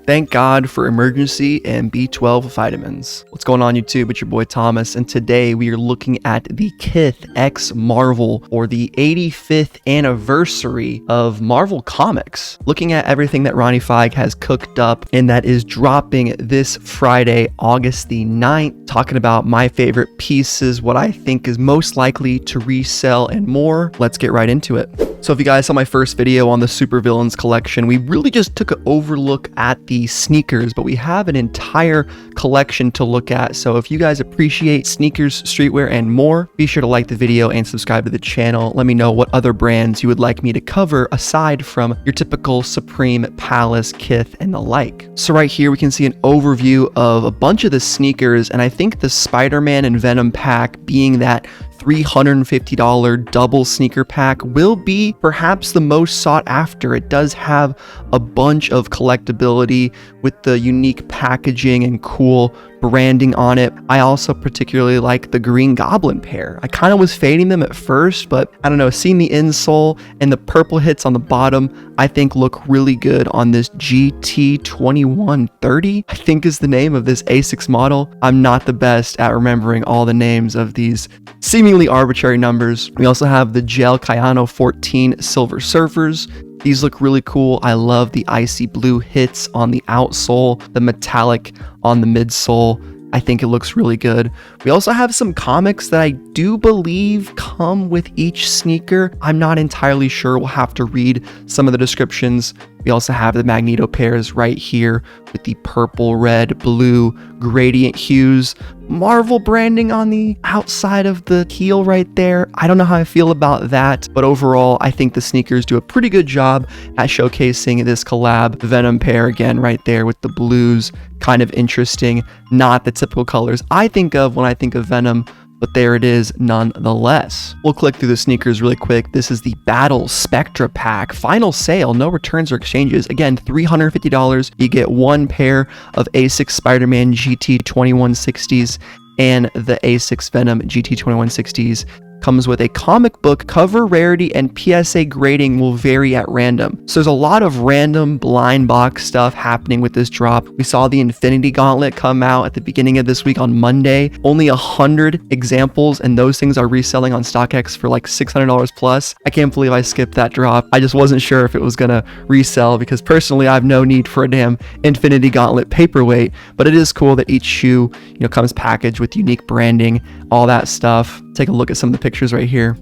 Thank God for emergency and B12 vitamins. What's going on YouTube? It's your boy Thomas, and today we are looking at the Kith X Marvel, or the 85th anniversary of Marvel Comics. Looking at everything that Ronnie Feig has cooked up, and that is dropping this Friday, August the 9th. Talking about my favorite pieces, what I think is most likely to resell, and more. Let's get right into it. So if you guys saw my first video on the Supervillains collection, we really just took an overlook at the sneakers, but we have an entire collection to look at. So if you guys appreciate sneakers, streetwear, and more, be sure to like the video and subscribe to the channel. Let me know what other brands you would like me to cover aside from your typical Supreme, Palace, Kith, and the like. So right here we can see an overview of a bunch of the sneakers, and I think the Spider-Man and Venom pack, being that $350 double sneaker pack, will be perhaps the most sought after. It does have a bunch of collectability with the unique packaging and cool branding on it. I also particularly like the Green Goblin pair. I kind of was fading them at first, but I don't know, seeing the insole and the purple hits on the bottom, I think look really good on this GT2130, I think is the name of this ASICS model. I'm not the best at remembering all the names of these seemingly arbitrary numbers. We also have the Gel Cayano 14 Silver Surfers. These look really cool. I love the icy blue hits on the outsole, the metallic on the midsole. I think it looks really good. We also have some comics that I do believe come with each sneaker. I'm not entirely sure. We'll have to read some of the descriptions. We also have the Magneto pairs right here with the purple, red, blue, gradient hues. Marvel branding on the outside of the heel right there. I don't know how I feel about that, but overall, I think the sneakers do a pretty good job at showcasing this collab. Venom pair again right there with the blues, kind of interesting. Not the typical colors I think of when I think of Venom, but there it is nonetheless. We'll click through the sneakers really quick. This is the Battle Spectra pack. Final sale, no returns or exchanges. Again, $350. You get one pair of ASICS Spider-Man GT2160s and the ASICS Venom GT2160s. Comes with a comic book cover rarity, and PSA grading will vary at random. So there's a lot of random blind box stuff happening with this drop. We saw the Infinity Gauntlet come out at the beginning of this week on Monday. Only 100 examples, and those things are reselling on StockX for like $600 plus. I can't believe I skipped that drop. I just wasn't sure if it was gonna resell, because personally I have no need for a damn Infinity Gauntlet paperweight, but it is cool that each shoe, comes packaged with unique branding, all that stuff. Take a look at some of the pictures right here.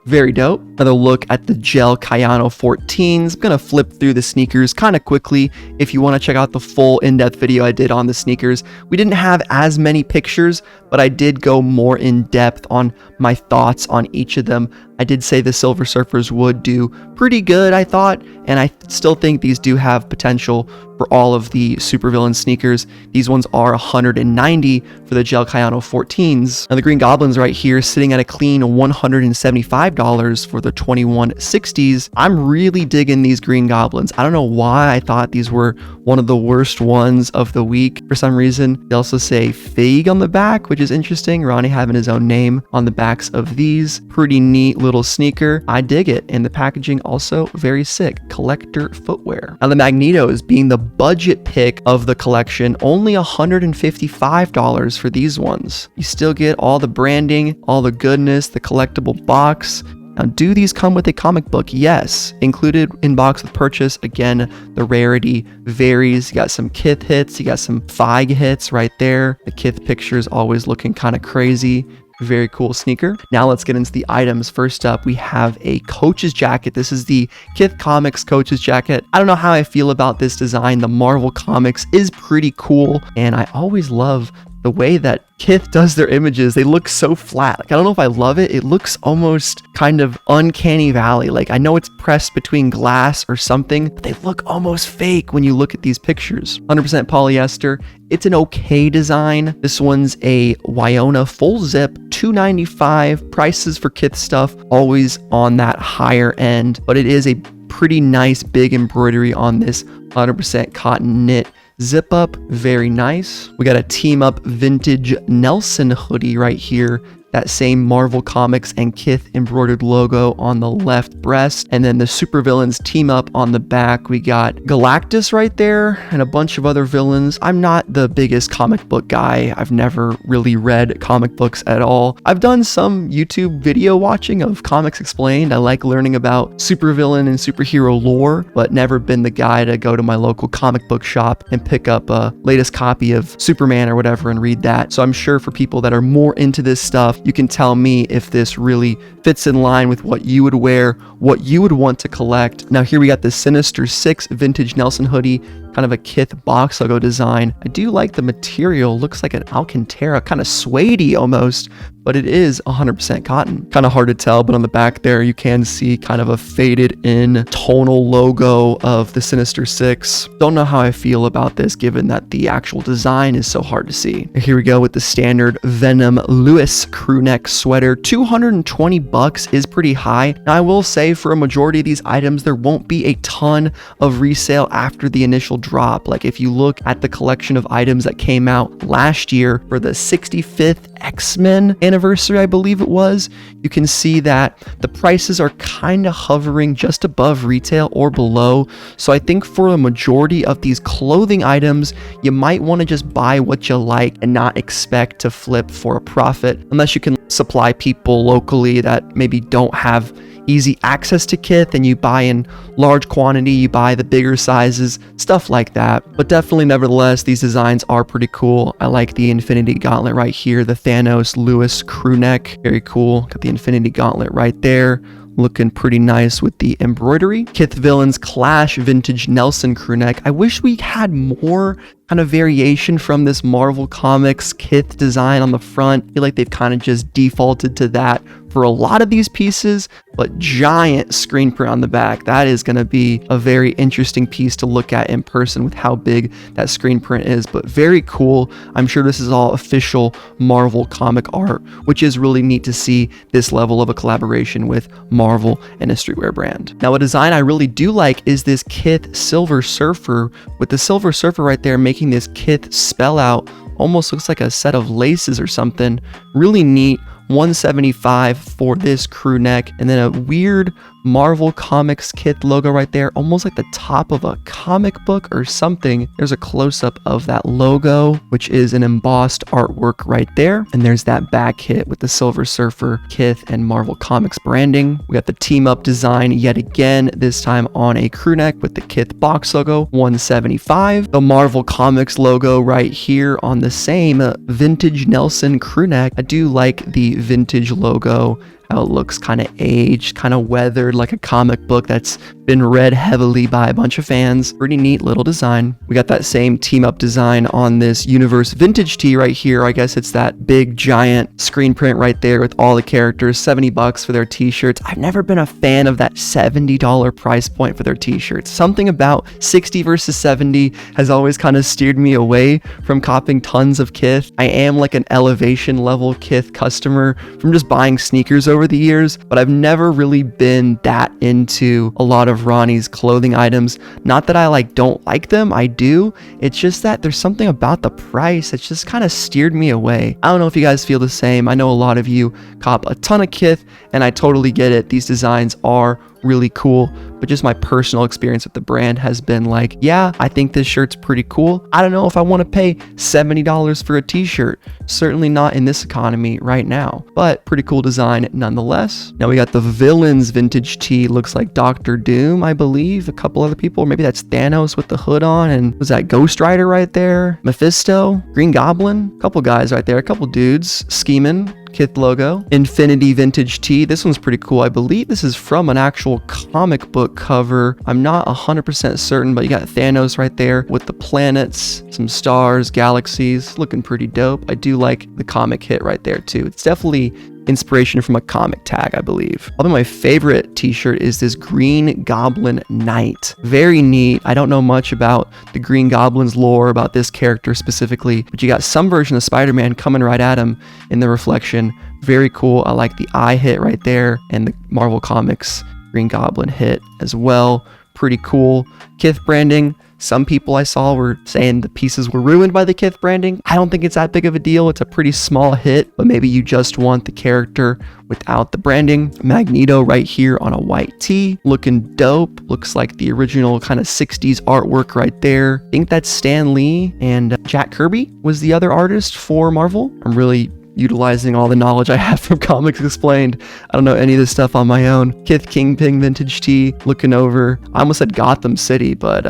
Very dope. Another look at the Gel Cayano 14s. I'm gonna flip through the sneakers kind of quickly. If you want to check out the full in-depth video I did on the sneakers, we didn't have as many pictures, but I did go more in depth on my thoughts on each of them. I did say the Silver Surfers would do pretty good, I thought, and I still think these do have potential for all of the Supervillain sneakers. These ones are $190 for the Gel Cayano 14s. And the Green Goblins right here sitting at a clean $175 for the 2160s. I'm really digging these Green Goblins. I don't know why I thought these were one of the worst ones of the week for some reason. They also say Feig on the back, which is interesting. Ronnie having his own name on the backs of these. Pretty neat little sneaker. I dig it. And the packaging also very sick. Collector footwear. Now the Magnetos being the budget pick of the collection, only $155 for these ones. You still get all the branding, all the goodness, the collectible box. Now, do these come with a comic book? Yes. Included in box with purchase. Again, the rarity varies. You got some Kith hits, you got some Feig hits right there. The Kith picture is always looking kind of crazy. Very cool sneaker. Now let's get into the items. First up, we have a coach's jacket. This is the Kith Comics coach's jacket. I don't know how I feel about this design. The Marvel Comics is pretty cool, and I always love the way that Kith does their images. They look so flat. Like, I don't know if I love it. It looks almost kind of uncanny valley. Like, I know it's pressed between glass or something, but they look almost fake when you look at these pictures. 100% polyester. It's an okay design. This one's a Wyona full zip, $295. Prices for Kith stuff always on that higher end, but it is a pretty nice big embroidery on this 100% cotton knit zip up. Very nice. We got a team up vintage Nelson hoodie right here. that same Marvel Comics and Kith embroidered logo on the left breast, and then the supervillains team up on the back. We got Galactus right there and a bunch of other villains. I'm not the biggest comic book guy. I've never really read comic books at all. I've done some YouTube video watching of Comics Explained. I like learning about supervillain and superhero lore, but never been the guy to go to my local comic book shop and pick up a latest copy of Superman or whatever and read that. So I'm sure for people that are more into this stuff, you can tell me if this really fits in line with what you would wear, what you would want to collect. Now here we got the Sinister 6 vintage Nelson hoodie, kind of a Kith box logo design. I do like the material, looks like an Alcantara, kind of suede-y almost, but it is 100% cotton. Kind of hard to tell, but on the back there you can see kind of a faded in tonal logo of the Sinister 6. Don't know how I feel about this given that the actual design is so hard to see. Here we go with the standard Venom Lewis crewneck sweater. 220 bucks is pretty high. Now I will say for a majority of these items there won't be a ton of resale after the initial drop. Like if you look at the collection of items that came out last year for the 65th X-Men anniversary, I believe it was, you can see that the prices are kind of hovering just above retail or below. So I think for a majority of these clothing items, you might want to just buy what you like and not expect to flip for a profit, unless you can supply people locally that maybe don't have easy access to Kith and you buy in large quantity, you buy the bigger sizes, stuff like that. But definitely, nevertheless, these designs are pretty cool. I like the Infinity Gauntlet right here, the Thanos Lewis crew neck, very cool. Got the Infinity Gauntlet right there, looking pretty nice with the embroidery. Kith Villains Clash vintage Nelson crew neck. I wish we had more kind of variation from this Marvel Comics Kith design on the front. I feel like they've kind of just defaulted to that for a lot of these pieces, but giant screen print on the back. That is going to be a very interesting piece to look at in person with how big that screen print is, but very cool. I'm sure this is all official Marvel comic art, which is really neat to see this level of a collaboration with Marvel and a streetwear brand. Now, a design I really do like is this Kith Silver Surfer, with the Silver Surfer right there making this Kith spell out. Almost looks like a set of laces or something. Really neat. $175 for this crew neck, and then a weird Marvel Comics Kith logo right there, almost like the top of a comic book or something. There's a close-up of that logo, which is an embossed artwork right there, and there's that back hit with the Silver Surfer, Kith, and Marvel Comics branding. We got the team-up design yet again, this time on a crew neck with the Kith box logo, $175. The Marvel Comics logo right here on the same vintage Nelson crew neck. I do like the vintage logo, how it looks kind of aged, kind of weathered, like a comic book that's been read heavily by a bunch of fans. Pretty neat little design. We got that same team up design on this Universe vintage tee right here. I guess it's that big giant screen print right there with all the characters. 70 bucks for their t-shirts. I've never been a fan of that $70 price point for their t-shirts. Something about 60 versus 70 has always kind of steered me away from copping tons of Kith. I am like an elevation level Kith customer from just buying sneakers over the years, but I've never really been that into a lot of Ronnie's clothing items. Not that I don't like them, I do. It's just that there's something about the price that's just kind of steered me away. I don't know if you guys feel the same. I know a lot of you cop a ton of Kith, and I totally get it. These designs are really cool, but just my personal experience with the brand has been like, yeah, I think this shirt's pretty cool. I don't know if I want to pay $70 for a t-shirt. Certainly not in this economy right now, but pretty cool design nonetheless. Now we got the Villains vintage tee. Looks like Dr. Doom, I believe, a couple other people, or maybe that's Thanos with the hood on, and was that Ghost Rider right there, Mephisto, Green Goblin, a couple guys right there, a couple dudes scheming. Kith logo. Infinity vintage tee. This one's pretty cool. I believe this is from an actual comic book cover. I'm not 100% certain, but you got Thanos right there with the planets, some stars, galaxies, looking pretty dope. I do like the comic hit right there too. It's definitely inspiration from a comic tag, I believe. Although my favorite t-shirt is this Green Goblin Knight. Very neat. I don't know much about the Green Goblin's lore, about this character specifically, but you got some version of Spider-Man coming right at him in the reflection. Very cool. I like the eye hit right there and the Marvel Comics Green Goblin hit as well. Pretty cool. Kith branding, Some people I saw were saying the pieces were ruined by the Kith branding. I don't think it's that big of a deal. It's a pretty small hit, but maybe you just want the character without the branding. Magneto right here on a white tee, looking dope. Looks like the original kind of 60s artwork right there. I think that's Stan Lee, and Jack Kirby was the other artist for Marvel. I'm really utilizing all the knowledge I have from Comics Explained. I don't know any of this stuff on my own. Kith Kingpin vintage tee, looking over. I almost said Gotham City, but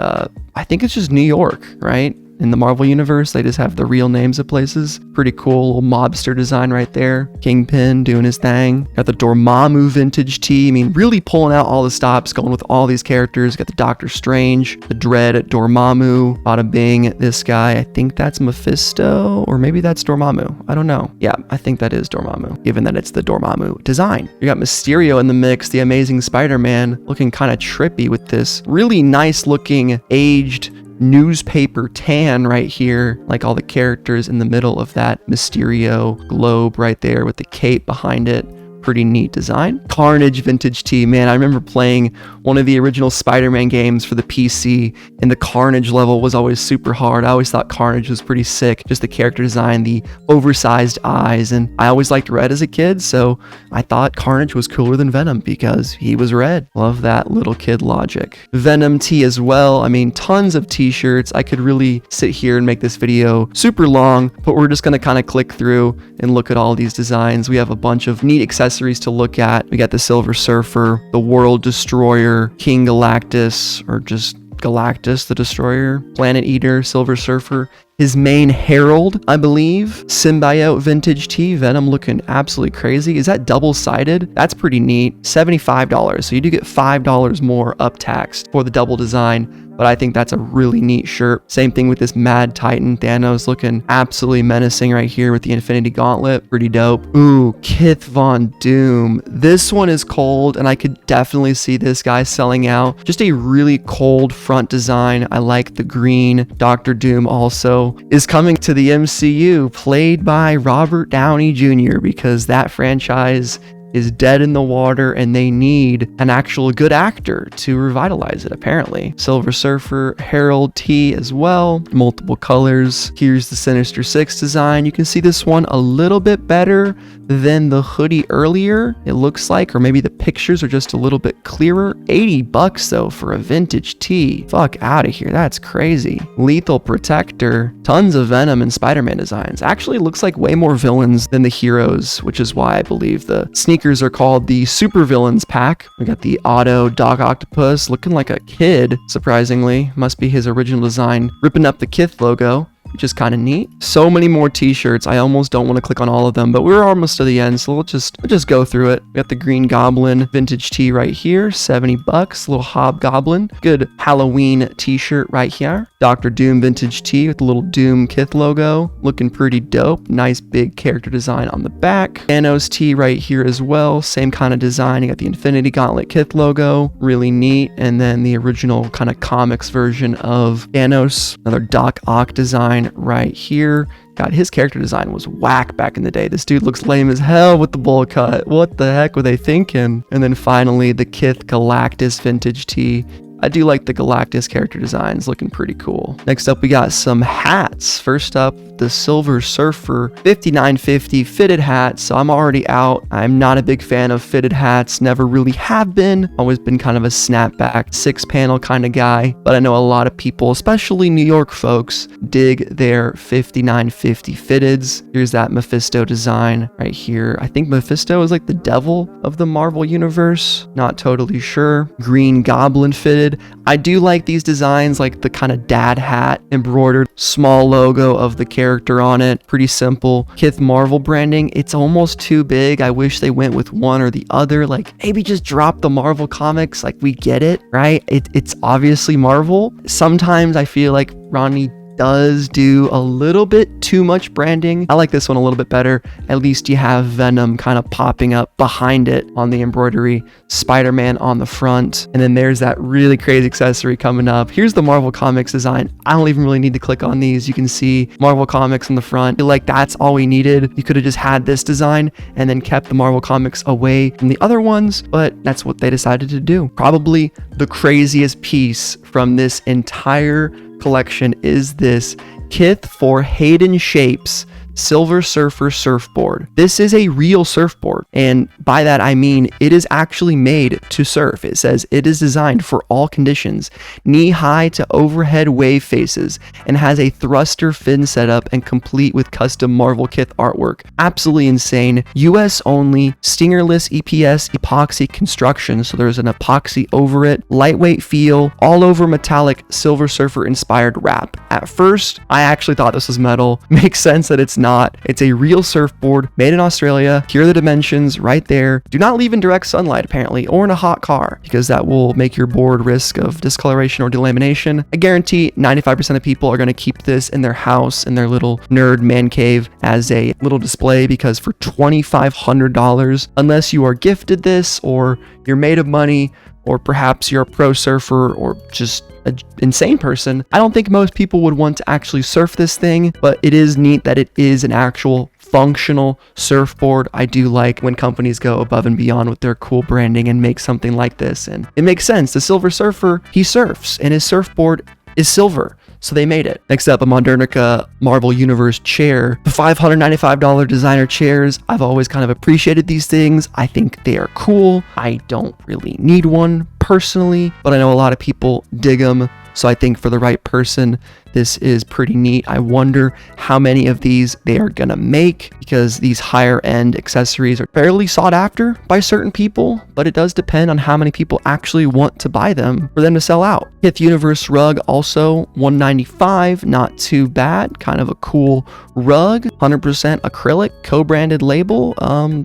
I think it's just New York, right? In the Marvel universe, they just have the real names of places. Pretty cool little mobster design right there. Kingpin doing his thing. Got the Dormammu vintage tee. I mean, really pulling out all the stops, going with all these characters. Got the Doctor Strange, the Dread at Dormammu, bada bing, this guy. I think that's Mephisto, or maybe that's Dormammu. I don't know. Yeah, I think that is Dormammu, given that it's the Dormammu design. You got Mysterio in the mix, the Amazing Spider-Man, looking kind of trippy with this really nice looking aged newspaper tan right here, like all the characters in the middle of that Mysterio globe right there with the cape behind it. Pretty neat design. Carnage vintage tee. Man, I remember playing one of the original Spider-Man games for the PC, and the Carnage level was always super hard. I always thought Carnage was pretty sick. Just the character design, the oversized eyes, and I always liked red as a kid, so I thought Carnage was cooler than Venom because he was red. Love that little kid logic. Venom tee as well. I mean, tons of t-shirts. I could really sit here and make this video super long, but we're just gonna kind of click through and look at all these designs. We have a bunch of neat accessories to look at. We got the Silver Surfer, the World Destroyer, King Galactus, or just Galactus the Destroyer, Planet Eater, Silver Surfer, his main Herald, I believe, Symbiote vintage tee, Venom looking absolutely crazy. Is that double-sided? That's pretty neat. $75, so you do get $5 more up taxed for the double design, but I think that's a really neat shirt. Same thing with this Mad Titan Thanos looking absolutely menacing right here with the Infinity Gauntlet. Pretty dope. Ooh, Kith Von Doom. This one is cold, and I could definitely see this guy selling out. Just a really cold front design. I like the green. Dr. Doom also is coming to the MCU, played by Robert Downey Jr., because that franchise is dead in the water and they need an actual good actor to revitalize it, apparently. Silver Surfer, Herald tee as well, multiple colors. Here's the Sinister Six design. You can see this one a little bit better than the hoodie earlier, it looks like, or maybe the pictures are just a little bit clearer. $80 though for a vintage tee. Fuck out of here, that's crazy. Lethal Protector, tons of Venom and Spider-Man designs. Actually looks like way more villains than the heroes, which is why I believe the sneakers are called the Super Villains pack. We got the Auto Doc Octopus looking like a kid, surprisingly. Must be his original design, ripping up the Kith logo, which is kind of neat. So many more t-shirts. I almost don't want to click on all of them, but we're almost to the end, so we'll just go through it. We got the Green Goblin vintage tee right here, $70. Little Hobgoblin. Good Halloween t-shirt right here. Dr. Doom vintage tee with the little Doom Kith logo. Looking pretty dope. Nice big character design on the back. Thanos tee right here as well. Same kind of design. You got the Infinity Gauntlet Kith logo. Really neat. And then the original kind of comics version of Thanos. Another Doc Ock design right here. God, his character design was whack back in the day. This dude looks lame as hell with the bowl cut. What the heck were they thinking? And then finally, the Kith Galactus vintage tee. I do like the Galactus character designs, looking pretty cool. Next up, we got some hats. First up, the Silver Surfer $59.50 fitted hat. So I'm already out. I'm not a big fan of fitted hats, never really have been. Always been kind of a snapback, 6-panel kind of guy. But I know a lot of people, especially New York folks, dig their $59.50 fitteds. Here's that Mephisto design right here. I think Mephisto is like the devil of the Marvel universe. Not totally sure. Green Goblin fitted. I do like these designs, like the kind of dad hat, embroidered small logo of the character on it. Pretty simple. Kith Marvel branding, it's almost too big. I wish they went with one or the other. Like maybe just drop the Marvel comics. Like we get it, right? It's obviously Marvel. Sometimes I feel like Ronnie does do a little bit too much branding. I like this one a little bit better. At least you have Venom kind of popping up behind it on the embroidery, Spider-Man on the front, and then there's that really crazy accessory coming up. Here's the Marvel Comics design. I don't even really need to click on these. You can see Marvel Comics on the front. I feel like that's all we needed. You could have just had this design and then kept the Marvel Comics away from the other ones, but that's what they decided to do. Probably the craziest piece from this entire collection is this Kith for Hayden Shapes Silver Surfer surfboard. This is a real surfboard, and by that I mean it is actually made to surf. It says it is designed for all conditions, knee-high to overhead wave faces, and has a thruster fin setup and complete with custom Marvel Kith artwork. Absolutely insane. US only, stingerless EPS epoxy construction, so there's an epoxy over it, lightweight feel, all over metallic Silver Surfer inspired wrap. At first, I actually thought this was metal. Makes sense that it's not. It's a real surfboard made in Australia. Here are the dimensions right there. Do not leave in direct sunlight apparently, or in a hot car, because that will make your board risk of discoloration or delamination. I guarantee 95% of people are going to keep this in their house, in their little nerd man cave as a little display, because for $2,500, unless you are gifted this or you're made of money, or perhaps you're a pro surfer or just an insane person, I don't think most people would want to actually surf this thing, but it is neat that it is an actual functional surfboard. I do like when companies go above and beyond with their cool branding and make something like this, and it makes sense. The Silver Surfer, he surfs, and his surfboard is silver, so they made it. Next up, a Modernica Marvel Universe chair. The $595 designer chairs. I've always kind of appreciated these things. I think they are cool. I don't really need one personally, but I know a lot of people dig them. So I think for the right person, this is pretty neat. I wonder how many of these they are gonna make, because these higher end accessories are fairly sought after by certain people, but it does depend on how many people actually want to buy them for them to sell out. Kith Universe rug, also $195, not too bad. Kind of a cool rug, 100% acrylic, co-branded label.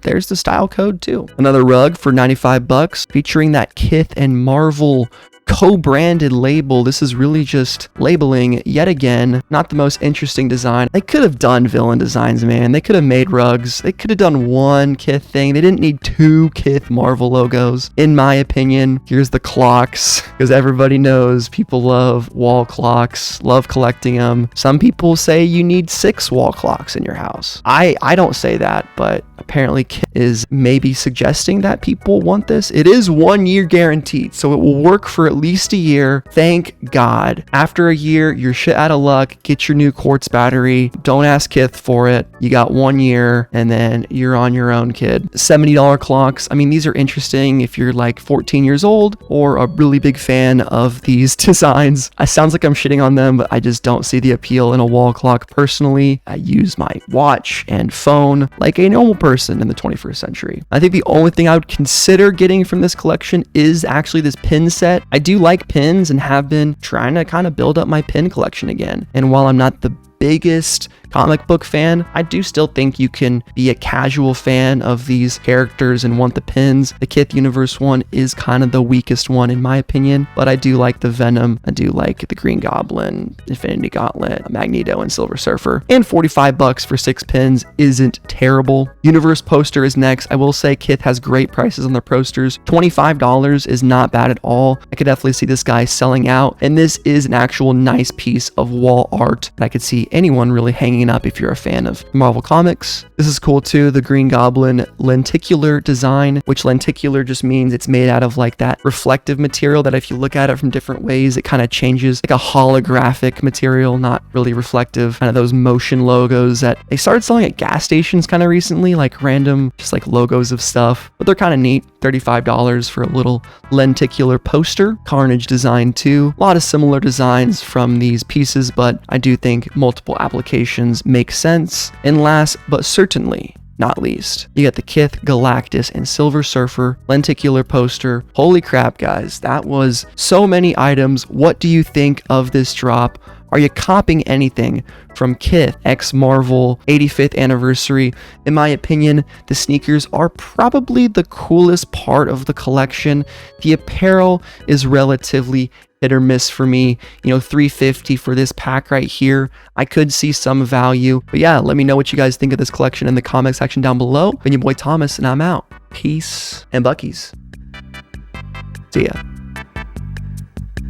There's the style code too. Another rug for $95 featuring that Kith and Marvel co-branded label. This is really just labeling yet again. Not the most interesting design. They could have done villain designs, man. They could have made rugs. They could have done one Kith thing. They didn't need two Kith Marvel logos, in my opinion. Here's the clocks, because everybody knows people love wall clocks, love collecting them. Some people say you need 6 wall clocks in your house. I don't say that, but apparently Kith is maybe suggesting that people want this. It is 1 year guaranteed, so it will work for at least a year. Thank God. After a year, you're shit out of luck. Get your new quartz battery. Don't ask Kith for it. You got 1 year and then you're on your own, kid. $70 clocks. I mean, these are interesting if you're like 14 years old or a really big fan of these designs. It sounds like I'm shitting on them, but I just don't see the appeal in a wall clock personally. I use my watch and phone like a normal person in the 21st century. I think the only thing I would consider getting from this collection is actually this pin set. I do like pins and have been trying to kind of build up my pin collection again. And while I'm not the biggest comic book fan, I do still think you can be a casual fan of these characters and want the pins. The Kith Universe one is kind of the weakest one in my opinion, but I do like the Venom. I do like the Green Goblin, Infinity Gauntlet, Magneto, and Silver Surfer. And $45 for 6 pins isn't terrible. Universe poster is next. I will say Kith has great prices on their posters. $25 is not bad at all. I could definitely see this guy selling out, and this is an actual nice piece of wall art that I could see anyone really hanging up if you're a fan of Marvel Comics. This is cool too, the Green Goblin lenticular design, which lenticular just means it's made out of like that reflective material that if you look at it from different ways, it kind of changes, like a holographic material, not really reflective. Kind of those motion logos that they started selling at gas stations kind of recently, like random, just like logos of stuff, but they're kind of neat. $35 for a little lenticular poster. Carnage design too. A lot of similar designs from these pieces, but I do think multiple applications make sense. And last but certainly not least, you got the Kith, Galactus, and Silver Surfer lenticular poster. Holy crap, guys, that was so many items. What do you think of this drop? Are you copying anything from Kith, X Marvel, 85th anniversary? In my opinion, the sneakers are probably the coolest part of the collection. The apparel is relatively hit or miss for me. You know, $350 for this pack right here. I could see some value, but yeah, let me know what you guys think of this collection in the comment section down below. Been your boy Thomas, and I'm out. Peace and Buckies. See ya.